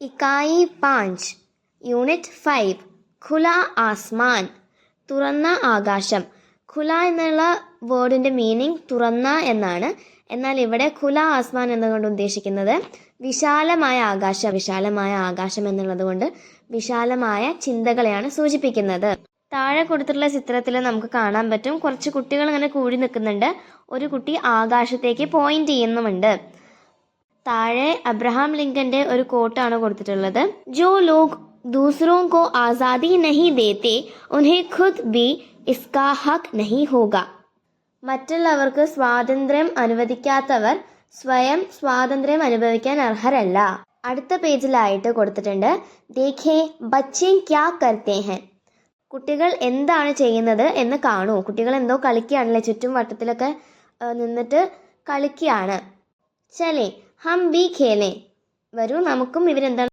ഇക്കായി 5 unit 5 ഖുല Aasman, തുറന്ന ആകാശം. ഖുല എന്നുള്ള വേർഡിൻ്റെ മീനിങ് തുറന്ന എന്നാണ്. എന്നാൽ ഇവിടെ ഖുല ആസ്മാൻ എന്നതുകൊണ്ട് ഉദ്ദേശിക്കുന്നത് വിശാലമായ ആകാശം. വിശാലമായ ആകാശം എന്നുള്ളത് കൊണ്ട് വിശാലമായ ചിന്തകളെയാണ് സൂചിപ്പിക്കുന്നത്. താഴെ കൊടുത്തിട്ടുള്ള ചിത്രത്തിൽ നമുക്ക് കാണാൻ പറ്റും, കുറച്ച് കുട്ടികൾ ഇങ്ങനെ കൂടി നിൽക്കുന്നുണ്ട്. ഒരു കുട്ടി ആകാശത്തേക്ക് പോയിന്റ് ചെയ്യുന്നുമുണ്ട്. താഴെ അബ്രഹാം ലിങ്കന്റെ ഒരു കോട്ടാണ് കൊടുത്തിട്ടുള്ളത്. ജോ ലോഗ് ദൂസറോ കോ ആസാദി നഹി ദേത്തെ ഉൻഹെ ഖുദ് ബി ഇസ്കാ ഹക്ക് നഹി ഹോഗ. മറ്റുള്ളവർക്ക് സ്വാതന്ത്ര്യം അനുവദിക്കാത്തവർ സ്വയം സ്വാതന്ത്ര്യം അനുഭവിക്കാൻ അർഹരല്ല. അടുത്ത പേജിലായിട്ട് കൊടുത്തിട്ടുണ്ട്, ദേഖേ ബച്ചേ ക്യാ കർത്തേ ഹൈ. കുട്ടികൾ എന്താണ് ചെയ്യുന്നത് എന്ന് കാണൂ. കുട്ടികൾ എന്തോ കളിക്കുകയാണല്ലേ, ചുറ്റും വട്ടത്തിലൊക്കെ നിന്നിട്ട് കളിക്കുകയാണ്. ചലേ ഹം ബി ഖേലേ, വരൂ നമുക്കും ഇവരെന്താണ്